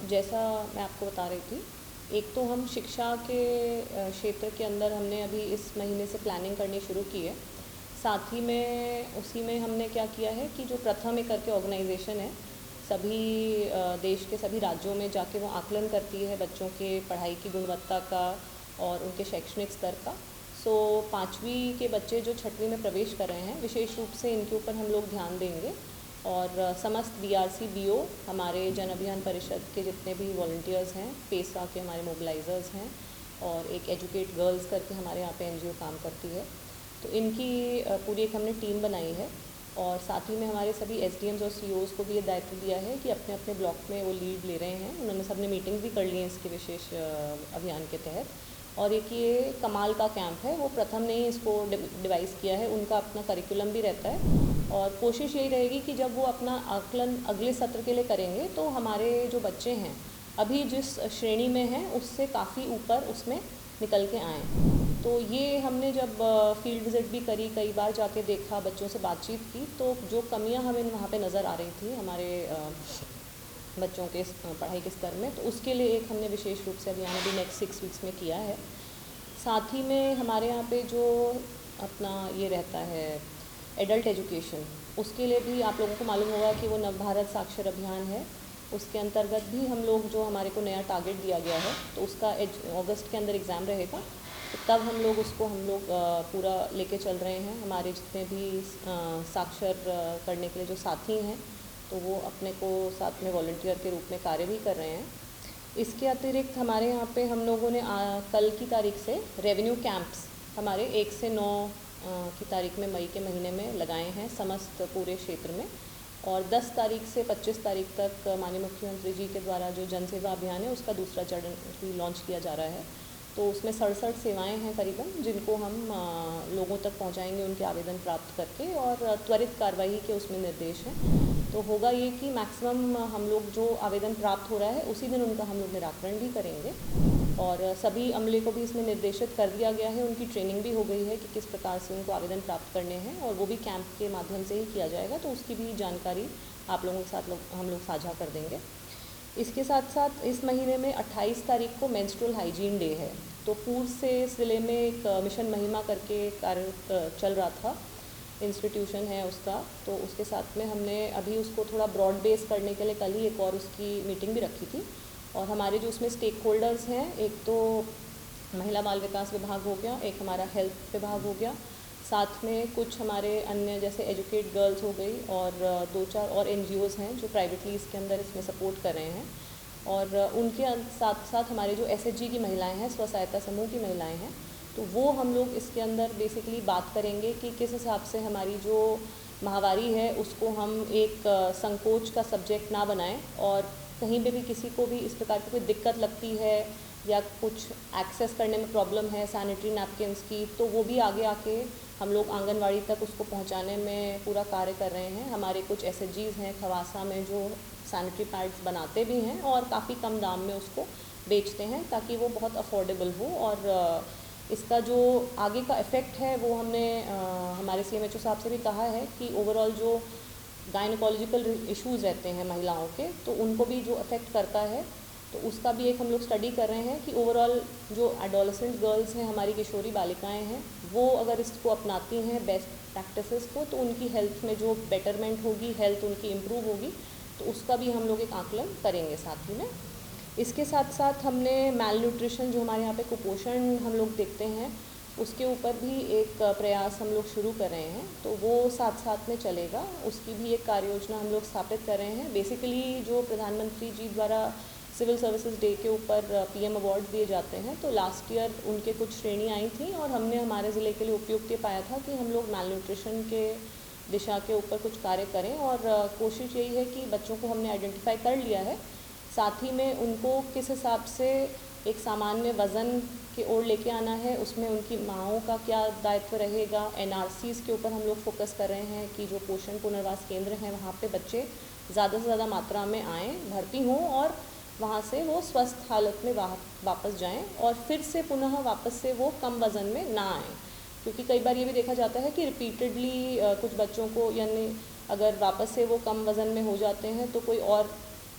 जैसा मैं आपको बता रही थी, एक तो हम शिक्षा के क्षेत्र के अंदर हमने अभी इस महीने से प्लानिंग करनी शुरू की है। साथ ही में उसी में हमने क्या किया है कि जो प्रथम एक करके ऑर्गेनाइजेशन है, सभी देश के सभी राज्यों में जाके वो आकलन करती है बच्चों के पढ़ाई की गुणवत्ता का और उनके शैक्षणिक स्तर का। सो 5वीं के बच्चे जो 6वीं में प्रवेश कर रहे हैं, विशेष रूप से इनके ऊपर हम लोग ध्यान देंगे। और समस्त बीआरसी बीओ, हमारे जन अभियान परिषद के जितने भी वॉलंटियर्स हैं, पेसा के हमारे मोबिलाइजर्स हैं, और एक एजुकेट गर्ल्स करके हमारे यहाँ पे एनजीओ काम करती है, तो इनकी पूरी एक हमने टीम बनाई है। और साथ ही में हमारे सभी एसडीएम्स और सीईओज़ को भी ये दायित्व दिया है कि अपने अपने ब्लॉक में वो लीड ले रहे हैं। उन्होंने सबने मीटिंग भी कर ली है इसके विशेष अभियान के तहत। और एक ये कमाल का कैंप है, वो प्रथम ने ही इसको डिवाइस किया है, उनका अपना करिकुलम भी रहता है। और कोशिश यही रहेगी कि जब वो अपना आकलन अगले सत्र के लिए करेंगे तो हमारे जो बच्चे हैं अभी जिस श्रेणी में हैं उससे काफ़ी ऊपर उसमें निकल के आएँ। तो ये हमने जब फील्ड विज़िट भी करी, कई बार जाके देखा, बच्चों से बातचीत की, तो जो कमियां हमें वहाँ पे नज़र आ रही थी हमारे बच्चों के पढ़ाई के स्तर में, तो उसके लिए एक हमने विशेष रूप से अभियान अभी नेक्स्ट 6 वीक्स में किया है। साथ ही में हमारे यहाँ पे जो अपना ये रहता है एडल्ट एजुकेशन, उसके लिए भी आप लोगों को मालूम होगा कि वो नवभारत साक्षर अभियान है, उसके अंतर्गत भी हम लोग जो हमारे को नया टारगेट दिया गया है, तो उसका अगस्त के अंदर एग्ज़ाम रहेगा, तो तब हम लोग उसको पूरा लेके चल रहे हैं। हमारे जितने भी साक्षर करने के लिए जो साथी हैं, तो वो अपने को साथ में वॉलंटियर के रूप में कार्य भी कर रहे हैं। इसके अतिरिक्त हमारे यहाँ पे हम लोगों ने कल की तारीख से रेवेन्यू कैंप्स हमारे 1 से 9 की तारीख में, मई के महीने में लगाए हैं समस्त पूरे क्षेत्र में। और 10 तारीख से 25 तारीख तक माननीय मुख्यमंत्री जी के द्वारा जो जन सेवा अभियान है उसका दूसरा चरण भी लॉन्च किया जा रहा है। तो उसमें 67 सेवाएं हैं करीबन, जिनको हम लोगों तक पहुंचाएंगे उनके आवेदन प्राप्त करके, और त्वरित कार्रवाई के उसमें निर्देश हैं। तो होगा ये कि मैक्सिमम हम लोग जो आवेदन प्राप्त हो रहा है उसी दिन उनका हम लोग निराकरण भी करेंगे। और सभी अमले को भी इसमें निर्देशित कर दिया गया है, उनकी ट्रेनिंग भी हो गई है कि किस प्रकार से उनको आवेदन प्राप्त करने हैं, और वो भी कैंप के माध्यम से ही किया जाएगा, तो उसकी भी जानकारी आप लोगों के साथ हम लोग साझा कर देंगे। इसके साथ साथ इस महीने में 28 तारीख को मेंस्ट्रुअल हाइजीन डे है। तो पूर्व से इस ज़िले में एक मिशन महिमा करके कार्य चल रहा था, इंस्टीट्यूशन है उसका, तो उसके साथ में हमने अभी उसको थोड़ा ब्रॉड बेस करने के लिए कल ही एक और उसकी मीटिंग भी रखी थी। और हमारे जो उसमें स्टेक होल्डर्स हैं, एक तो महिला बाल विकास विभाग हो गया, एक हमारा हेल्थ विभाग हो गया, साथ में कुछ हमारे अन्य जैसे एजुकेट गर्ल्स हो गई, और 2-4 और एनजीओज़ हैं जो प्राइवेटली इसके अंदर इसमें सपोर्ट कर रहे हैं। और उनके साथ साथ हमारे जो एसएचजी की महिलाएं हैं, स्व सहायता समूह की महिलाएं हैं, तो वो हम लोग इसके अंदर बेसिकली बात करेंगे कि किस हिसाब से हमारी जो माहवारी है उसको हम एक संकोच का सब्जेक्ट ना बनाएं, और कहीं पे भी किसी को भी इस प्रकार की कोई दिक्कत लगती है या कुछ एक्सेस करने में प्रॉब्लम है सैनिटरी नैपकिन्स की, तो वो भी आगे आके हम लोग आंगनवाड़ी तक उसको पहुंचाने में पूरा कार्य कर रहे हैं। हमारे कुछ एसएचजीज़ हैं खवासा में जो सैनिटरी पैड्स बनाते भी हैं और काफ़ी कम दाम में उसको बेचते हैं, ताकि वो बहुत अफोर्डेबल हो। और इसका जो आगे का इफ़ेक्ट है वो हमने हमारे सीएमएचओ साहब से भी कहा है कि ओवरऑल जो गायनोकोलॉजिकल इश्यूज़ रहते हैं महिलाओं के, तो उनको भी जो अफेक्ट करता है, तो उसका भी एक हम लोग स्टडी कर रहे हैं कि ओवरऑल जो एडोलेसेंट गर्ल्स हैं, हमारी किशोरी बालिकाएं हैं, वो अगर इसको अपनाती हैं बेस्ट प्रैक्टिसेस को, तो उनकी हेल्थ में जो बेटरमेंट होगी, हेल्थ उनकी इम्प्रूव होगी, तो उसका भी हम लोग एक आकलन करेंगे साथ ही में। इसके साथ साथ हमने मैल न्यूट्रिशन, जो हमारे यहाँ पे कुपोषण हम लोग देखते हैं, उसके ऊपर भी एक प्रयास हम लोग शुरू कर रहे हैं, तो वो साथ साथ में चलेगा। उसकी भी एक कार्य योजना हम लोग स्थापित कर रहे हैं। बेसिकली जो प्रधानमंत्री जी द्वारा सिविल सर्विसेज डे के ऊपर पीएम अवार्ड दिए जाते हैं, तो लास्ट ईयर उनके कुछ श्रेणी आई थी, और हमने हमारे ज़िले के लिए उपयुक्त ये पाया था कि हम लोग मैल न्यूट्रिशन के दिशा के ऊपर कुछ कार्य करें। और कोशिश यही है कि बच्चों को हमने आइडेंटिफाई कर लिया है, साथ ही में उनको किस हिसाब से एक सामान्य वज़न की ओर लेके आना है, उसमें उनकी माँओं का क्या दायित्व रहेगा। एनआरसीज़ के ऊपर हम लोग फोकस कर रहे हैं कि जो पोषण पुनर्वास केंद्र हैं वहाँ पे बच्चे ज़्यादा से ज़्यादा मात्रा में आएँ, भर्ती हों, और वहाँ से वो स्वस्थ हालत में वापस जाएं, और फिर से पुनः वापस से वो कम वज़न में ना आएँ। क्योंकि कई बार ये भी देखा जाता है कि रिपीटेडली कुछ बच्चों को, यानी अगर वापस से वो कम वज़न में हो जाते हैं तो कोई और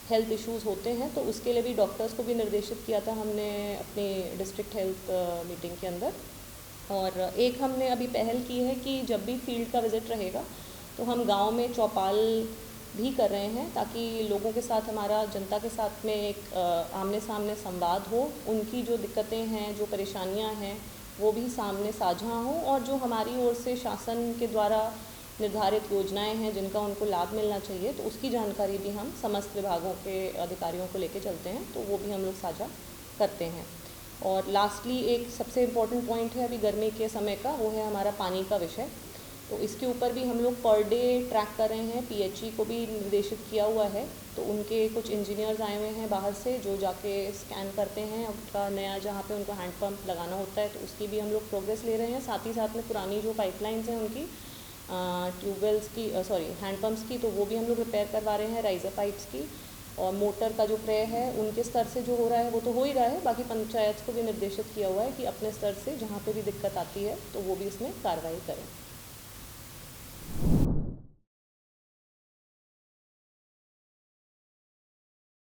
हेल्थ इश्यूज़ होते हैं, तो उसके लिए भी डॉक्टर्स को भी निर्देशित किया था हमने अपनी डिस्ट्रिक्ट हेल्थ मीटिंग के अंदर। और एक हमने अभी पहल की है कि जब भी फील्ड का विज़िट रहेगा तो हम गांव में चौपाल भी कर रहे हैं, ताकि लोगों के साथ, हमारा जनता के साथ में एक आमने सामने संवाद हो, उनकी जो दिक्कतें हैं, जो परेशानियां हैं, वो भी सामने साझा हों, और जो हमारी ओर से शासन के द्वारा निर्धारित योजनाएं हैं जिनका उनको लाभ मिलना चाहिए, तो उसकी जानकारी भी हम समस्त विभागों के अधिकारियों को लेके चलते हैं, तो वो भी हम लोग साझा करते हैं। और लास्टली एक सबसे इम्पॉर्टेंट पॉइंट है अभी गर्मी के समय का, वो है हमारा पानी का विषय। तो इसके ऊपर भी हम लोग पर डे ट्रैक कर रहे हैं, पीएचई को भी निर्देशित किया हुआ है, तो उनके कुछ इंजीनियर्स आए हुए हैं बाहर से जो जाके स्कैन करते हैं उनका नया जहाँ पे उनको हैंडपम्प लगाना होता है, तो उसकी भी हम लोग प्रोग्रेस ले रहे हैं। साथ ही साथ में पुरानी जो पाइपलाइंस हैं उनकी ट्यूबवेल्स की हैंडपम्प्स की, तो वो भी हम लोग रिपेयर करवा रहे हैं, राइजर पाइप्स की। और मोटर का जो क्रय है उनके स्तर से जो हो रहा है वो तो हो ही रहा है, बाकी पंचायत को भी निर्देशित किया हुआ है कि अपने स्तर से जहाँ पे भी दिक्कत आती है तो वो भी इसमें कार्रवाई करें।